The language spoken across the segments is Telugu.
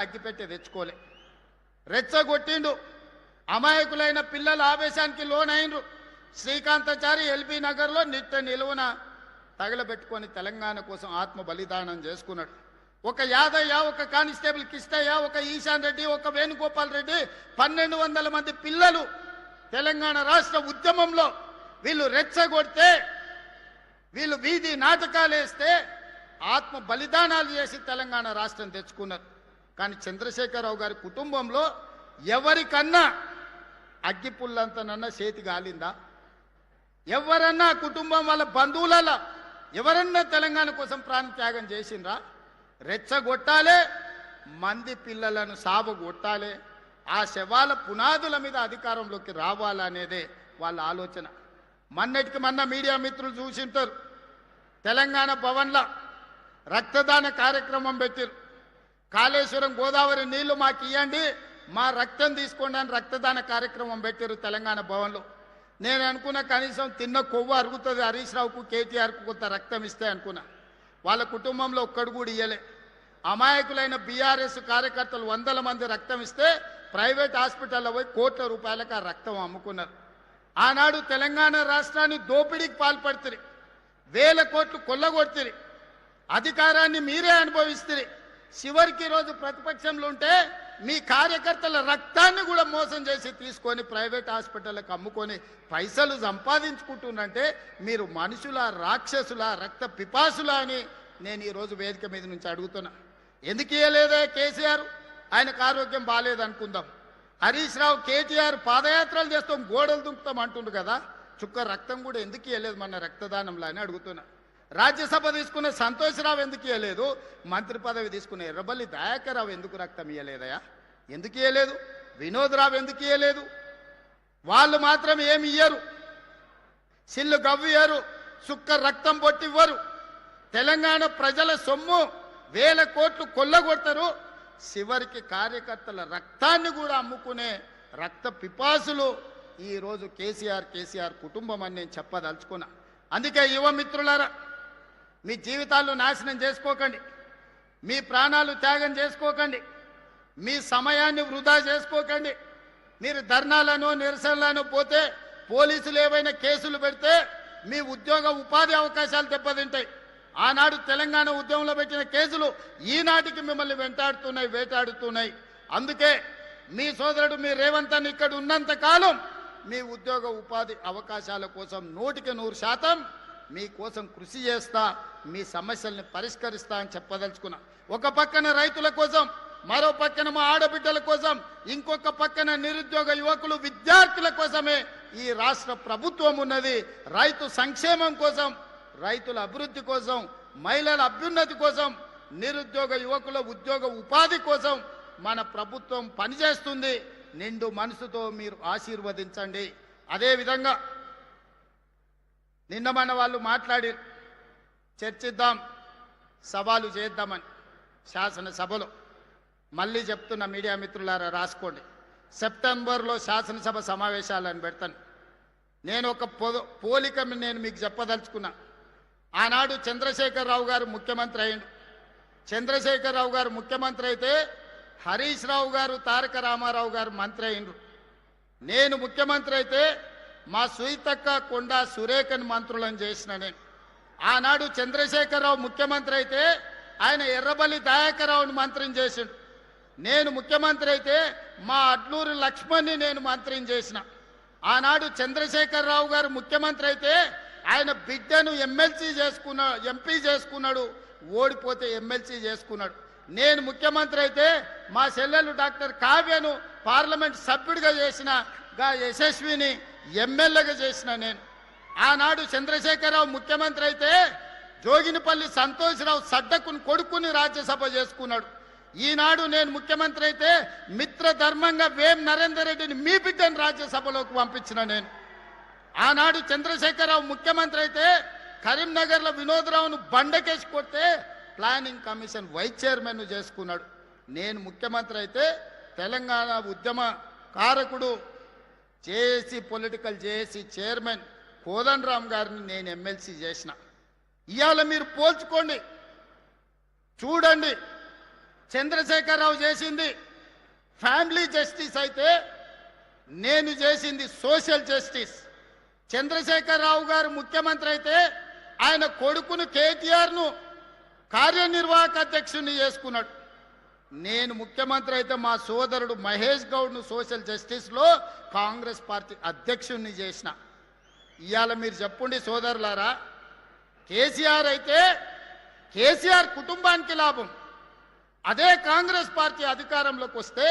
అగ్గిపెట్టి తెచ్చుకోలే, రెచ్చగొట్టిండు. అమాయకులైన పిల్లల ఆవేశానికి లోనైనరు. శ్రీకాంతాచారి ఎల్బీ నగర్లో నిట్ట నిలువున తగలబెట్టుకొని తెలంగాణ కోసం ఆత్మ బలిదానం చేసుకున్నాడు. ఒక యాదయ్య, ఒక కానిస్టేబుల్ కిష్టయ్య, ఒక ఈశాన్ రెడ్డి, ఒక వేణుగోపాల్ రెడ్డి, 1200 మంది పిల్లలు తెలంగాణ రాష్ట్ర ఉద్యమంలో వీళ్ళు రెచ్చగొడితే, వీళ్ళు వీధి నాటకాలు వేస్తే ఆత్మ బలిదానాలు చేసి తెలంగాణ రాష్ట్రం తెచ్చుకున్నారు. కానీ చంద్రశేఖరరావు గారి కుటుంబంలో ఎవరికన్నా అగ్గిపుల్లంతనన్నా చేతి గాలిందా? ఎవరన్నా కుటుంబం వాళ్ళ బంధువులలో ఎవరన్నా తెలంగాణ కోసం ప్రాణత్యాగం చేసిండ్రా? రెచ్చగొట్టాలే, మంది పిల్లలను సాబగొట్టాలే, ఆ శవాల పునాదుల మీద అధికారంలోకి రావాలనేదే వాళ్ళ ఆలోచన. మొన్నటికి మొన్న మీడియా మిత్రులు చూసింటారు, తెలంగాణ భవన్లో రక్తదాన కార్యక్రమం పెట్టారు. కాళేశ్వరం గోదావరి నీళ్లు మాకు ఇవ్వండి, మా రక్తం తీసుకోండి అని రక్తదాన కార్యక్రమం పెట్టారు తెలంగాణ భవన్లో. నేను అనుకున్న కనీసం తిన్న కొవ్వు అరుగుతుంది, హరీష్ రావుకు కేటీఆర్కు కొంత రక్తం ఇస్తే అనుకున్నా. వాళ్ళ కుటుంబంలో ఒక్కడు కూడా ఇయ్యలే. అమాయకులైన బీఆర్ఎస్ కార్యకర్తలు 100 మంది రక్తం ఇస్తే ప్రైవేట్ హాస్పిటల్లో పోయి కోట్ల రూపాయలకు ఆ రక్తం అమ్ముకున్నారు. ఆనాడు తెలంగాణ రాష్ట్రాన్ని దోపిడీకి పాల్పడుతుంది, 1000 కోట్లు కొల్లగొడుతుంది, అధికారాన్ని మీరే అనుభవిస్తుంది. చివరికి రోజు ప్రతిపక్షంలో ఉంటే మీ కార్యకర్తల రక్తాన్ని కూడా మోసం చేసి తీసుకొని ప్రైవేట్ హాస్పిటల్కి అమ్ముకొని పైసలు సంపాదించుకుంటున్నంటే మీరు మనుషుల, రాక్షసుల, రక్త పిపాసుల అని నేను ఈరోజు వేదిక మీద నుంచి అడుగుతున్నా. ఎందుకు ఇవ్వలేదే కేసీఆర్? ఆయనకు ఆరోగ్యం బాగాలేదనుకుందాం. హరీష్ రావు, కేటీఆర్ పాదయాత్రలు చేస్తాం, గోడలు దుంకుతాం అంటుండు కదా, చుక్క రక్తం కూడా ఎందుకు ఇవ్వలేదు మన రక్తదానంలో అని అడుగుతున్నా. రాజ్యసభ తీసుకున్న సంతోష్రావు ఎందుకు ఇవ్వలేదు? మంత్రి పదవి తీసుకున్న ఎర్రబల్లి దయాకర్ రావు ఎందుకు రక్తం ఇవ్వలేదయా? ఎందుకు ఇవ్వలేదు? వినోద్ రావు ఎందుకు ఇవ్వలేదు? వాళ్ళు మాత్రం ఏమి ఇయ్యరు, సిల్లు గవ్వియ్యరు, చుక్క రక్తం పొట్టివ్వరు. తెలంగాణ ప్రజల సొమ్ము 1000 కోట్లు కొల్లగొడతారు. చివరికి కార్యకర్తల రక్తాన్ని కూడా అమ్ముకునే రక్త పిపాసులు ఈరోజు కేసీఆర్ కుటుంబం అని నేను చెప్పదలుచుకున్నా. అందుకే యువ మిత్రులారా, మీ జీవితాలు నాశనం చేసుకోకండి, మీ ప్రాణాలు త్యాగం చేసుకోకండి, మీ సమయాన్ని వృధా చేసుకోకండి. మీరు ధర్నాలను, నిరసనలను పోతే పోలీసులు ఏవైనా కేసులు పెడితే మీ ఉద్యోగ ఉపాధి అవకాశాలు దెబ్బతింటాయి. ఆనాడు తెలంగాణ ఉద్యమంలో పెట్టిన కేసులు ఈనాటికి మిమ్మల్ని వెంటాడుతున్నాయి, వేటాడుతున్నాయి. అందుకే మీ సోదరుడు మీ రేవంత్ అన్న ఇక్కడ ఉన్నంత కాలం మీ ఉద్యోగ ఉపాధి అవకాశాల కోసం 100% మీకోసం కృషి చేస్తా, మీ సమస్యల్ని పరిష్కరిస్తా అని చెప్పదలుచుకున్నా. ఒక పక్కన రైతుల కోసం, మరో పక్కన మా ఆడబిడ్డల కోసం, ఇంకొక పక్కన నిరుద్యోగ యువకులు, విద్యార్థుల కోసమే ఈ రాష్ట్ర ప్రభుత్వం ఉన్నది. రైతు సంక్షేమం కోసం, రైతుల అభివృద్ధి కోసం, మహిళల అభ్యున్నతి కోసం, నిరుద్యోగ యువకుల ఉద్యోగ ఉపాధి కోసం మన ప్రభుత్వం పనిచేస్తుంది. నిండు మనసుతో మీరు ఆశీర్వదించండి. అదేవిధంగా నిన్న మన వాళ్ళు మాట్లాడి చర్చిద్దాం, సవాలు చేద్దామని శాసనసభలో. మళ్ళీ చెప్తున్న మీడియా మిత్రులారా రాసుకోండి, సెప్టెంబర్లో శాసనసభ సమావేశాలను పెడతాను. నేను ఒక పోలిక నేను మీకు చెప్పదలుచుకున్నా. ఆనాడు చంద్రశేఖరరావు గారు ముఖ్యమంత్రి అయ్యిండు. చంద్రశేఖరరావు గారు ముఖ్యమంత్రి అయితే హరీష్ రావు గారు, తారక రామారావు గారు మంత్రి అయ్యిండ్రు. నేను ముఖ్యమంత్రి అయితే మా సుయితక్క, కొండా సురేఖని మంత్రులను చేసిన నేను. ఆనాడు చంద్రశేఖరరావు ముఖ్యమంత్రి అయితే ఆయన ఎర్రబల్లి దయాకర్రావుని మంత్రిని చేసిండు. నేను ముఖ్యమంత్రి అయితే మా అడ్లూరు లక్ష్మణ్ని నేను మంత్రిని చేసిన. ఆనాడు చంద్రశేఖరరావు గారు ముఖ్యమంత్రి అయితే ఆయన బిడ్డను ఎంపీ చేసుకున్నాడు, ఓడిపోతే ఎమ్మెల్సీ చేసుకున్నాడు. నేను ముఖ్యమంత్రి అయితే మా చెల్లెలు డాక్టర్ కావ్యను పార్లమెంట్ సభ్యుడిగా చేసిన, యశస్విని ఎమ్మెల్యేగా చేసిన నేను. ఆనాడు చంద్రశేఖరరావు ముఖ్యమంత్రి అయితే జోగినిపల్లి సంతోష్రావు సడ్డకుని కొడుకుని రాజ్యసభ చేసుకున్నాడు. ఈనాడు నేను ముఖ్యమంత్రి అయితే మిత్రధర్మంగా వేం నరేందర్ రెడ్డిని మీ బిడ్డను రాజ్యసభలోకి పంపించిన నేను. ఆనాడు చంద్రశేఖరరావు ముఖ్యమంత్రి అయితే కరీంనగర్లో వినోద్రావును బండకేసి కొడితే ప్లానింగ్ కమిషన్ వైస్ చైర్మన్ చేసుకున్నాడు. నేను ముఖ్యమంత్రి అయితే తెలంగాణ ఉద్యమ కారకుడు JAC political JAC chairman Kodandaram గారిని నేను ఎమ్మెల్సీ చేసిన. ఇవాళ మీరు పోల్చుకోండి, చూడండి. చంద్రశేఖరరావు చేసింది ఫ్యామిలీ జస్టిస్ అయితే నేను చేసింది సోషల్ జస్టిస్. చంద్రశేఖరరావు గారు ముఖ్యమంత్రి అయితే ఆయన కొడుకును కేటీఆర్ను కార్యనిర్వాహక అధ్యక్షుడిని చేసుకున్నాడు. నేను ముఖ్యమంత్రి అయితే మా సోదరుడు మహేష్ గౌడ్ను సోషల్ జస్టిస్లో కాంగ్రెస్ పార్టీ అధ్యక్షుడిని చేసిన. ఇవాళ మీరు చెప్పండి సోదరులారా, కేసీఆర్ అయితే కేసీఆర్ కుటుంబానికి లాభం. అదే కాంగ్రెస్ పార్టీ అధికారంలోకి వస్తే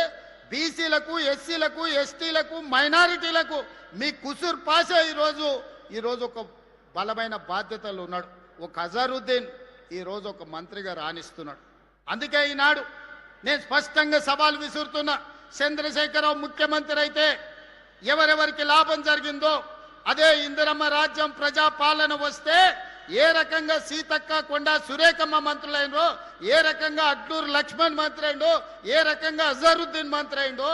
బీసీలకు, ఎస్సీలకు, ఎస్టీలకు, మైనారిటీలకు మీ కుసూర్ పాషా ఈరోజు ఒక బలమైన బాధ్యతలు ఉన్నాడు. ఒక అజరుద్దీన్ ఈరోజు ఒక మంత్రిగా రాణిస్తున్నాడు. అందుకే ఈనాడు నేను స్పష్టంగా సవాల్ విసురుతున్నా. చంద్రశేఖరరావు ముఖ్యమంత్రి అయితే ఎవరెవరికి లాభం జరిగిందో అదే ఇందిరమ్మ రాజ్యం ప్రజాపాలన వస్తే ఏ రకంగా సీతక్క, కొండా సురేఖమ్మ మంత్రులైందో, ఏ రకంగా అడ్లూరు లక్ష్మణ్ మంత్రి అయిందో, ఏ రకంగా అజరుద్దీన్ మంత్రి అయిందో,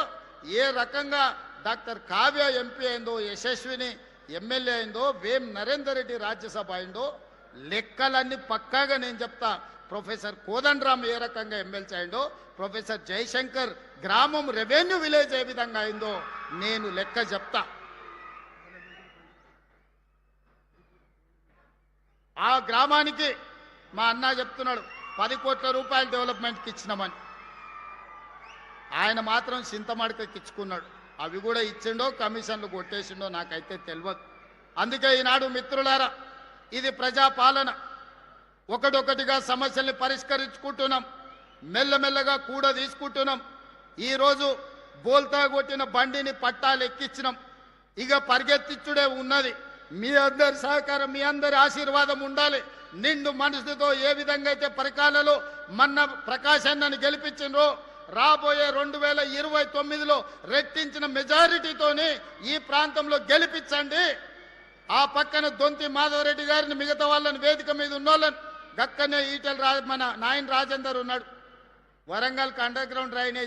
ఏ రకంగా డాక్టర్ కావ్య ఎంపీ అయిందో, యశస్విని ఎమ్మెల్యే అయిందో, వేం నరేందర్ రెడ్డి రాజ్యసభ అయిందో, లెక్కలన్నీ పక్కాగా నేను చెప్తా. ప్రొఫెసర్ కోదండరామ్ ఏ రకంగా ఎమ్మెల్సీ అయిందో, ప్రొఫెసర్ జయశంకర్ గ్రామం రెవెన్యూ విలేజ్ ఏ విధంగా అయిందో నేను లెక్క చెప్తా. ఆ గ్రామానికి మా అన్న చెప్తున్నాడు 10 కోట్ల రూపాయలు డెవలప్మెంట్కి ఇచ్చినామని. ఆయన మాత్రం చింతమడకకి ఇచ్చుకున్నాడు. అవి కూడా ఇచ్చిండో కమిషన్లు కొట్టేసిండో నాకైతే తెలియదు. అందుకే ఈనాడు మిత్రులారా, ఇది ప్రజాపాలన. ఒకటొకటిగా సమస్యల్ని పరిష్కరించుకుంటున్నాం, మెల్లమెల్లగా కూడా తీసుకుంటున్నాం. ఈరోజు బోల్తా కొట్టిన బండిని పట్టాలు ఎక్కించినాం, ఇక పరిగెత్తిచ్చుడే ఉన్నది. మీ అందరి సహకారం, మీ అందరి ఆశీర్వాదం ఉండాలి. నిండు మనసుతో ఏ విధంగా అయితే పరికాలలో మన్న ప్రకాశ్ అన్నని గెలిపించినో రాబోయే 2029లో రెట్టించిన మెజారిటీతోని ఈ ప్రాంతంలో గెలిపించండి. ఆ పక్కన దొంతి మాధవరెడ్డి గారిని, మిగతా వాళ్ళని, వేదిక మీద ఉన్నోళ్ళని, గక్కనే ఈటెల మన నాయన్ రాజేందర్ ఉన్నాడు. వరంగల్కి అండర్ గ్రౌండ్ డ్రైనేజ్